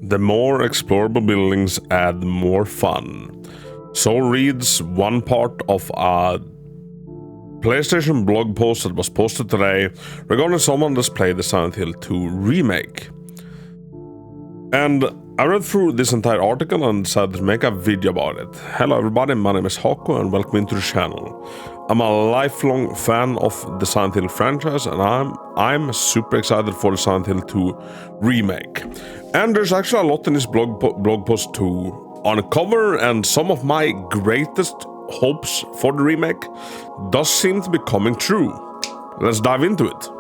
The more explorable buildings add more fun. So reads one part of a PlayStation blog post that was posted today regarding someone that's played the Silent Hill 2 remake. And I read through this entire article and decided to make a video about it. Hello everybody, my name is Hako and welcome into the channel. I'm a lifelong fan of the Silent Hill franchise and I'm super excited for the Silent Hill 2 remake. And there's actually a lot in this blog post to uncover, and some of my greatest hopes for the remake does seem to be coming true. Let's dive into it.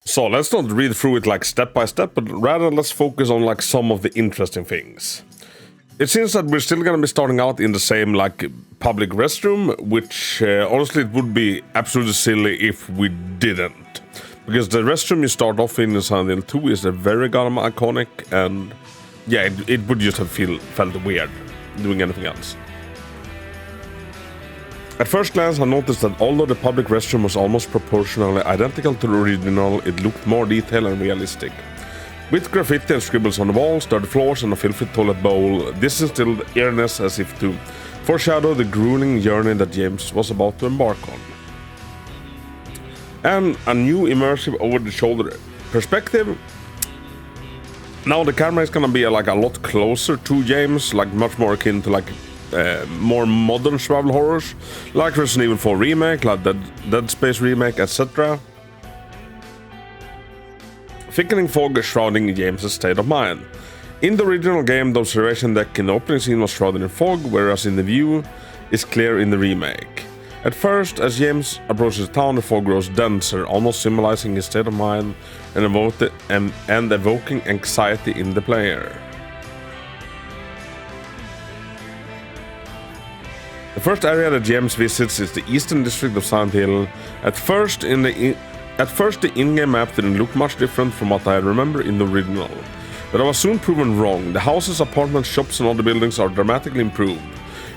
So let's not read through it like step by step, but rather let's focus on like some of the interesting things. It seems that we're still gonna be starting out in the same like public restroom, which honestly it would be absolutely silly if we didn't. Because the restroom you start off in Silent Hill 2 is a very goddamn iconic, and yeah, it would just have felt weird doing anything else. At first glance, I noticed that although the public restroom was almost proportionally identical to the original, it looked more detailed and realistic. With graffiti and scribbles on the walls, dirty floors, and a filthy toilet bowl, this instilled eeriness as if to foreshadow the grueling journey that James was about to embark on. And a new immersive over-the-shoulder perspective. Now the camera is gonna be like a lot closer to James, like much more akin to like more modern survival horrors, like Resident Evil 4 Remake, like Dead Space Remake, etc. Thickening fog shrouding James's state of mind. In the original game, the observation deck in the opening scene was shrouded in fog, whereas in the view is clear in the remake. At first, as James approaches town, the fog grows denser, almost symbolizing his state of mind and evoking anxiety in the player. The first area that James visits is the eastern district of Silent Hill. At first, the in-game map didn't look much different from what I remember in the original, but I was soon proven wrong. The houses, apartments, shops and other buildings are dramatically improved,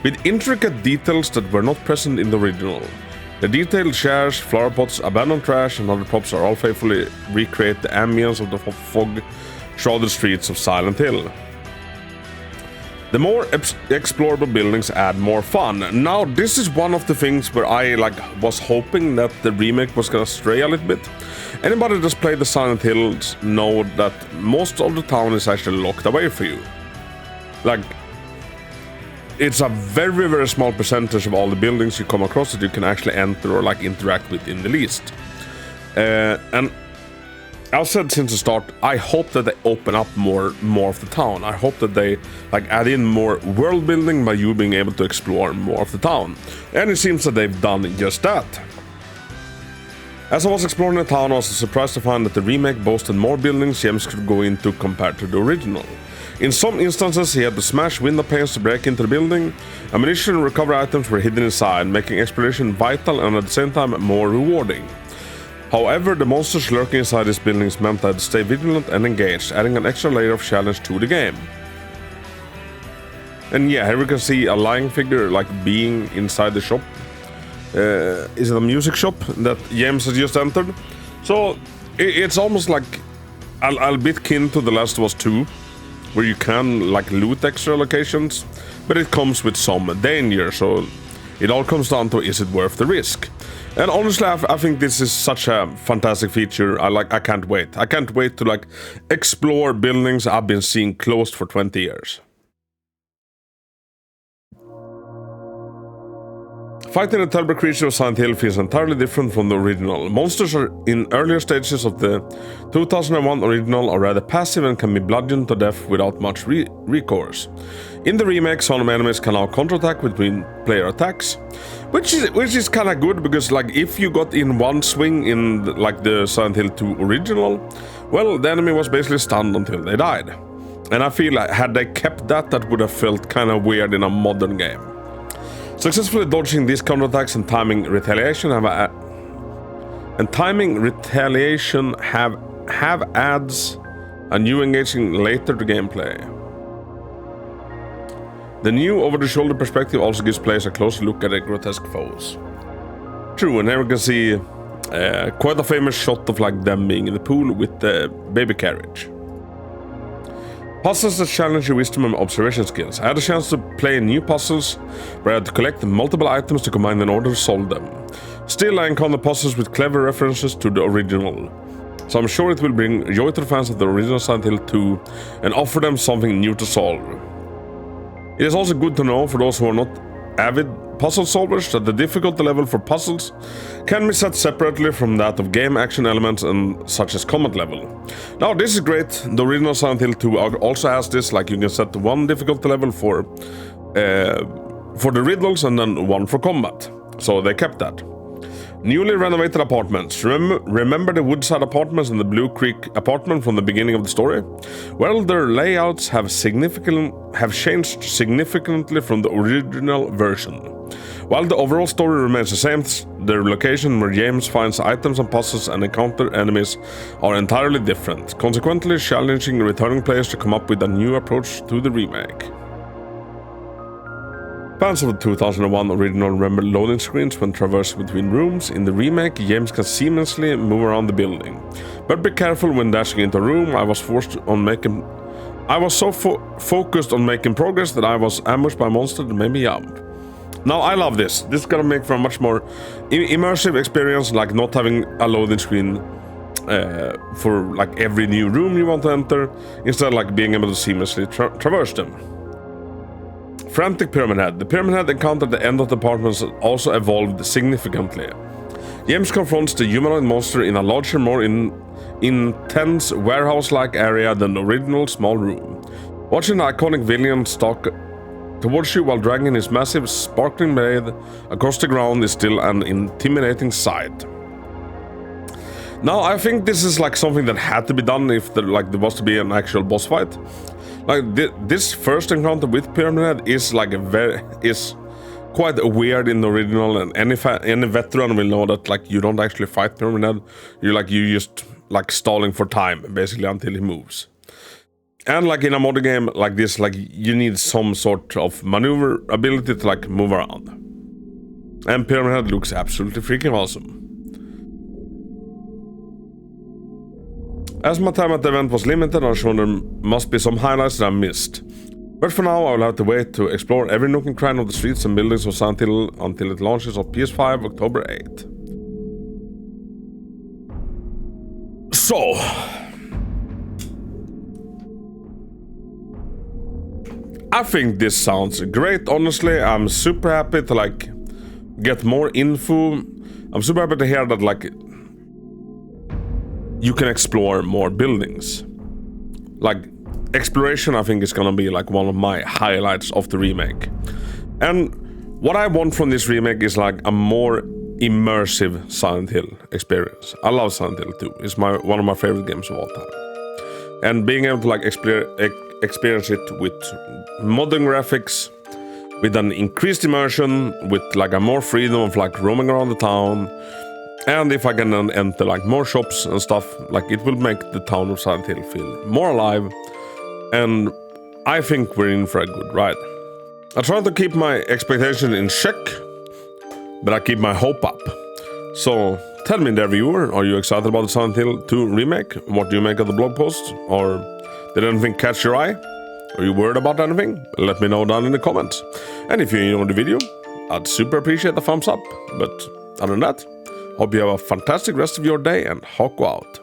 with intricate details that were not present in the original. The detailed chairs, flower pots, abandoned trash and other props are all faithfully recreate the ambience of the fog-shrouded streets of Silent Hill. The more explorable buildings add more fun. Now this is one of the things where I was hoping that the remake was gonna stray a little bit. Anybody that's played the Silent Hills know that most of the town is actually locked away for you. It's a very, very small percentage of all the buildings you come across that you can actually enter or interact with in the least. And I've said since the start, I hope that they open up more of the town. I hope that they add in more world building by you being able to explore more of the town. And it seems that they've done just that. As I was exploring the town, I was surprised to find that the remake boasted more buildings James could go into compared to the original. In some instances, he had to smash window panes to break into the building. Ammunition and recovery items were hidden inside, making exploration vital and at the same time more rewarding. However, the monsters lurking inside these buildings meant I had to stay vigilant and engaged, adding an extra layer of challenge to the game. And yeah, here we can see a lying figure being inside the shop. Is it a music shop that James has just entered? So it's almost like a bit kin to The Last of Us 2, where you can loot extra locations, but it comes with some danger, so it all comes down to, is it worth the risk? And honestly, I think this is such a fantastic feature. I can't wait. I can't wait to explore buildings I've been seeing closed for 20 years. Fighting the terrible creature of Silent Hill feels entirely different from the original. Monsters are in earlier stages of the 2001 original are rather passive and can be bludgeoned to death without much recourse. In the remake, some enemies can now counterattack between player attacks, which is kind of good because if you got in one swing in the Silent Hill 2 original, well, the enemy was basically stunned until they died. And I feel had they kept that would have felt kind of weird in a modern game. Successfully dodging these counterattacks and timing retaliation have adds a new engaging later to gameplay. The new over-the-shoulder perspective also gives players a closer look at their grotesque foes. True, and here we can see Quite a famous shot of like them being in the pool with the baby carriage. Puzzles that challenge your wisdom and observation skills. I had a chance to play new puzzles where I had to collect multiple items to combine in order to solve them. Still, I encounter puzzles with clever references to the original. So I'm sure it will bring joy to the fans of the original Silent Hill 2 and offer them something new to solve. It is also good to know for those who are not avid puzzle solvers that the difficulty level for puzzles can be set separately from that of game action elements and such as combat level. Now this is great. The original Silent Hill 2 also has this, like you can set one difficulty level for the riddles and then one for combat. So they kept that. Newly renovated apartments. Remember the Woodside apartments and the Blue Creek apartment from the beginning of the story? Well, their layouts have changed significantly from the original version. While the overall story remains the same, their location where James finds items and puzzles and encounter enemies are entirely different, consequently challenging returning players to come up with a new approach to the remake. Fans of the 2001 original remember loading screens when traversing between rooms. In the remake, James can seamlessly move around the building. But be careful when dashing into a room. I was so focused on making progress that I was ambushed by a monster that made me jump. Now I love this. This is gonna make for a much more immersive experience, like not having a loading screen for like every new room you want to enter, instead like being able to seamlessly traverse them. Frantic Pyramid Head. The Pyramid Head encounter at the end of the apartments also evolved significantly. James confronts the humanoid monster in a larger, more intense warehouse-like area than the original small room. Watching the iconic villain stalk towards you while dragging his massive, sparkling blade across the ground is still an intimidating sight. Now, I think this is like something that had to be done if there was to be an actual boss fight. Like this first encounter with Pyramid Head is like is quite weird in the original, and any veteran will know that like you don't actually fight Pyramid Head. You just like stalling for time basically until he moves. And like in a modern game like this, like you need some sort of maneuver ability to like move around. And Pyramid Head looks absolutely freaking awesome. As my time at the event was limited, I'm sure there must be some highlights that I missed. But for now, I will have to wait to explore every nook and cranny of the streets and buildings of Silent Hill until it launches on PS5 October 8th. So, I think this sounds great, honestly. I'm super happy to like get more info. I'm super happy to hear that like you can explore more buildings. Like exploration, I think is gonna be like one of my highlights of the remake. And what I want from this remake is like a more immersive Silent Hill experience. I love Silent Hill 2. It's one of my favorite games of all time. And being able to like experience it with modern graphics, with an increased immersion, with like a more freedom of like roaming around the town. And if I can then enter like more shops and stuff, like it will make the town of Silent Hill feel more alive. And I think we're in for a good ride. I try to keep my expectations in check, but I keep my hope up. So tell me there, viewer, are you excited about the Silent Hill 2 remake? What do you make of the blog post? Or did anything catch your eye? Are you worried about anything? Let me know down in the comments. And if you enjoyed the video, I'd super appreciate the thumbs up. But other than that, hope you have a fantastic rest of your day, and Hako out.